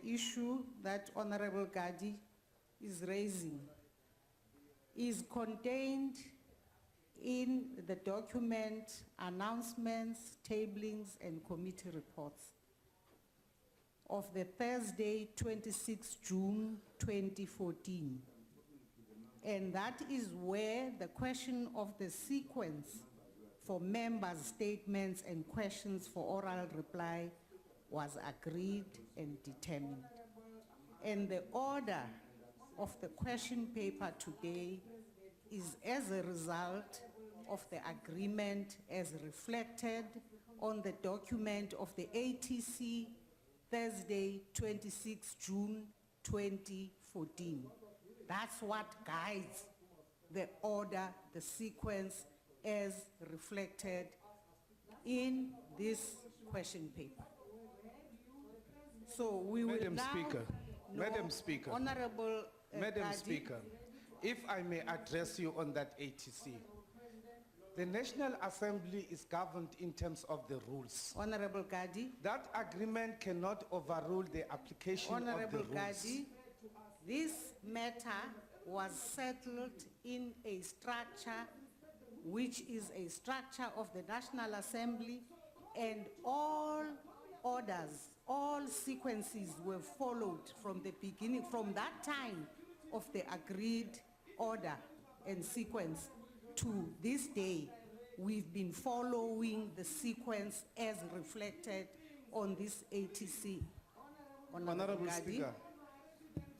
issue that Honorable Gadi is raising is contained in the document announcements, tablings, and committee reports of the Thursday, 26 June 2014. And that is where the question of the sequence for members' statements and questions for oral reply was agreed and determined. And the order of the question paper today is as a result of the agreement as reflected on the document of the ATC Thursday, 26 June 2014. That's what guides the order, the sequence as reflected in this question paper. So we will Madam now Speaker, know, Madam Speaker, Honorable Madam Gadi, Speaker, if I may address you on that ATC. The National Assembly is governed in terms of the rules. Honorable Gadi, That agreement cannot overrule the application Honorable of the rules. Gadi, this matter was settled in a structure which is a structure of the National Assembly, and all orders, all sequences were followed from the beginning, from that time of the agreed order and sequence to this day. We've been following the sequence as reflected on this ATC. Honorable Gadi. Speaker.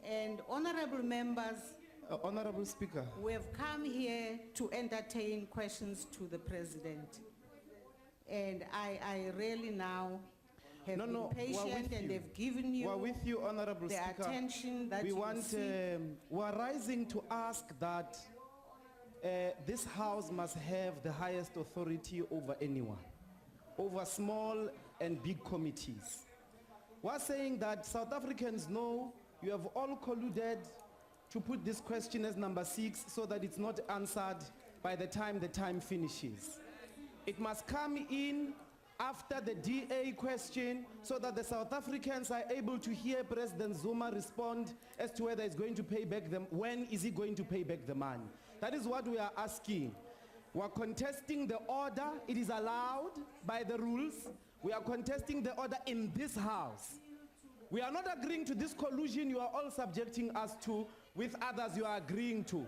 And honorable members, Honorable Speaker. we have come here to entertain questions to the President. And I really now have No, been no, we're patient with and you. they've given you We're with you, Honorable the Speaker. attention that We you want, seek. we're rising to ask that this House must have the highest authority over anyone, over small and big committees. We're saying that South Africans know you have all colluded to put this question as number 6 so that it's not answered by the time finishes. It must come in after the DA question so that the South Africans are able to hear President Zuma respond as to whether he's going to pay back them, when is he going to pay back the money. That is what we are asking. We are contesting the order. It is allowed by the rules. We are contesting the order in this House. We are not agreeing to this collusion you are all subjecting us to with others you are agreeing to.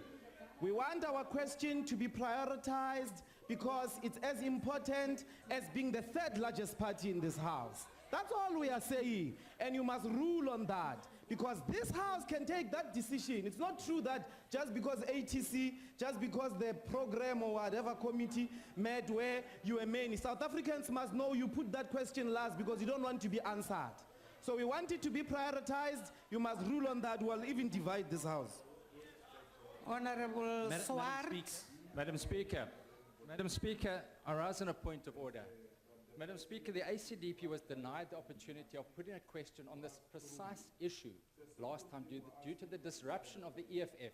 We want our question to be prioritized because it's as important as being the 3rd largest party in this House. That's all we are saying, and you must rule on that, because this House can take that decision. It's not true that just because ATC, just because the program or whatever committee met where you are main, South Africans must know you put that question last because you don't want to be answered. So we want it to be prioritized. You must rule on that. We'll even divide this House. Honorable Swart. Madam Speaker, I rise on a point of order. Madam Speaker, the ACDP was denied the opportunity of putting a question on this precise issue last time due to the disruption of the EFF.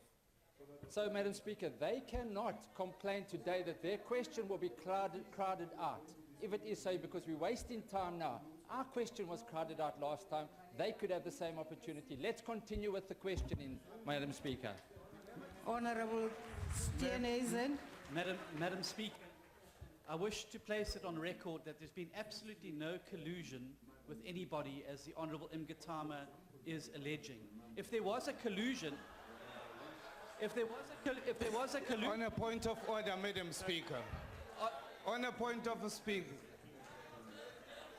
So, Madam Speaker, they cannot complain today that their question will be crowded out. If it is so, because we're wasting time now. Our question was crowded out last time. They could have the same opportunity. Let's continue with the questioning, Madam Speaker. Honorable Steenhuisen. Madam Speaker, I wish to place it on record that there's been absolutely no collusion with anybody, as the Honourable Mgatama is alleging. If there was a collusion, On a point of order, Madam Speaker. On a point of speaker.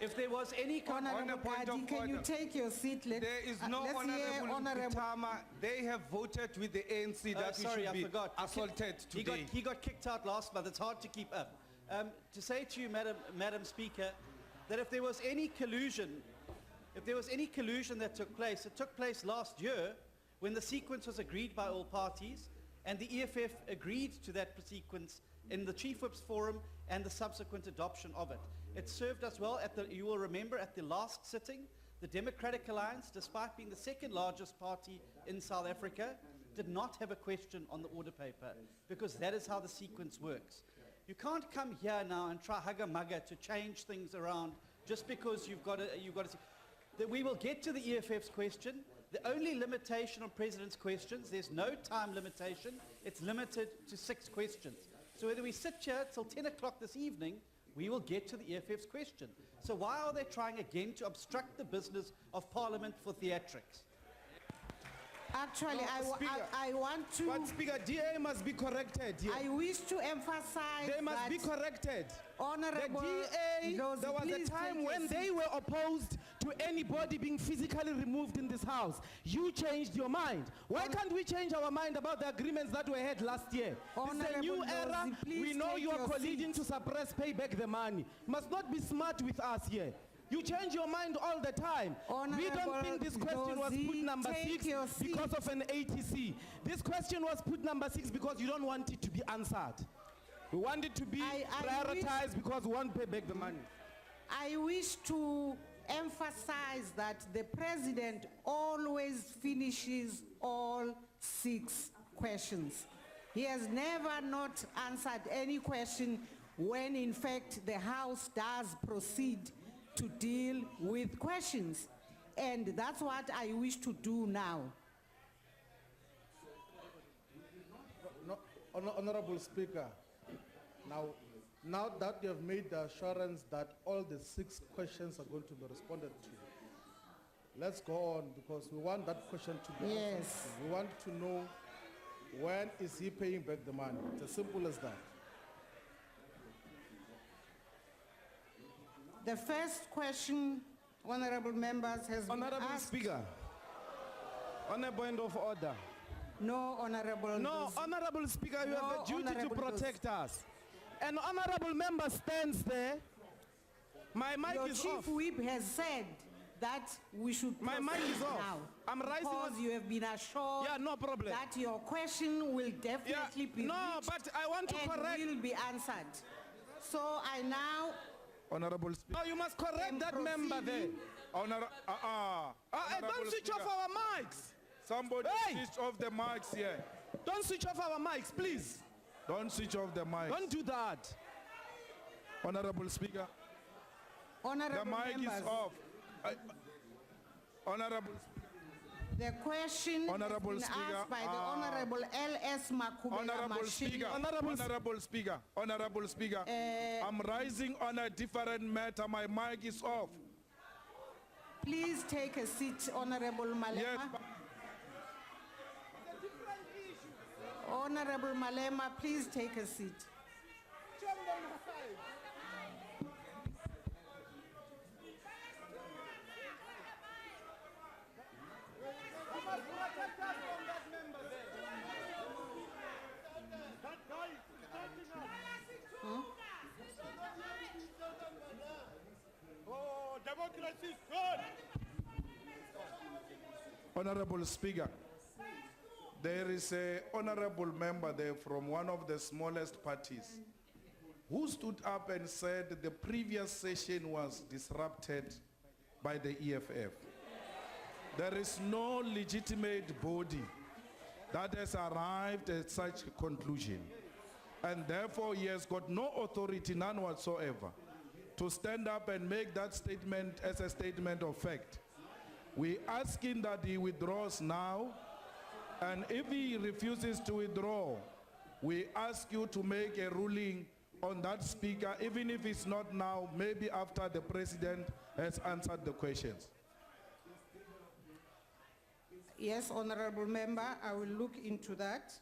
if there was any On a Honorable point Gadi, of can you order. take your seat? There is no let's hear Honorable Mgatama. They have voted with the ANC that sorry, he I should be forgot. assaulted today. He got kicked out last month. It's hard to keep up. To say to you, Madam Speaker, that if there was any collusion that took place, it took place last year when the sequence was agreed by all parties, and the EFF agreed to that sequence in the Chief Whip's Forum and the subsequent adoption of it. It served us well you will remember at the last sitting, the Democratic Alliance, despite being the 2nd largest party in South Africa, did not have a question on the order paper, because that is how the sequence works. You can't come here now and try hugger-mugger to change things around just because you've got to that we will get to the EFF's question. The only limitation on President's questions, there's no time limitation. It's limited to 6 questions. So whether we sit here till 10 o'clock this evening, we will get to the EFF's question. So why are they trying again to obstruct the business of Parliament for theatrics? Actually, No, Speaker. I want to, But Speaker, DA must be corrected here. I wish to emphasize They must that be corrected. Honorable The DA, Josie, there was please a time take a when they were opposed to anybody being physically removed in this house. You changed your mind. Why can't we change our mind about the agreements that were had last year? This is a new Honorable era. Josie, please We know take you are your colluding seat. to suppress, pay back the money. Must not be smart with us here. You change your mind all the time. We don't Honorable think this question was put Josie, number take 6 your seat. because of an ATC. This question was put number 6 because you don't want it to be answered. We want it to be I prioritized because we want to pay back the money. I wish to emphasize that the President always finishes all 6 questions. He has never not answered any question when in fact the House does proceed to deal with questions. And that's what I wish to do now. No, Honorable Speaker, now that you have made the assurance that all the 6 questions are going to be responded to, let's go on because we want that question to be answered. Yes. We want to know when is he paying back the money. It's as simple as that. The first question, honorable members, has been Honorable asked. Speaker, on a point of order. No, honorable. No, Josie. Honorable Speaker, you No, have a duty to Honorable protect us. An honorable member stands there. My mic Your is chief off. whip has said that we should My mic proceed is off. now. I'm rising because on- you have been assured Yeah, no problem. that your question will definitely be no, reached but I want to and correct. will be answered. So I now Honorable Speaker. No, you must correct am that member there. Honorable Don't switch off our mics. Somebody Hey! switch off the mics here. Don't switch off our mics, please. Don't switch off the mics. Don't do that. Honorable Speaker, the honorable mic members, is off. Honorable the question Honorable has been Speaker, asked by the honorable L.S. Makubela Honorable Speaker, Honorable Speaker, I'm rising on a different matter. My mic is off. Please take a seat, honorable Malema. Yes, Honorable Malema, please take a seat. Honorable Speaker, there is an honorable member there from one of the smallest parties who stood up and said the previous session was disrupted by the EFF. There is no legitimate body that has arrived at such a conclusion, and therefore he has got no authority, none whatsoever, to stand up and make that statement as a statement of fact. We're asking that he withdraws now, and if he refuses to withdraw, we ask you to make a ruling on that speaker, even if it's not now, maybe after the president has answered the questions. Yes, honorable member, I will look into that.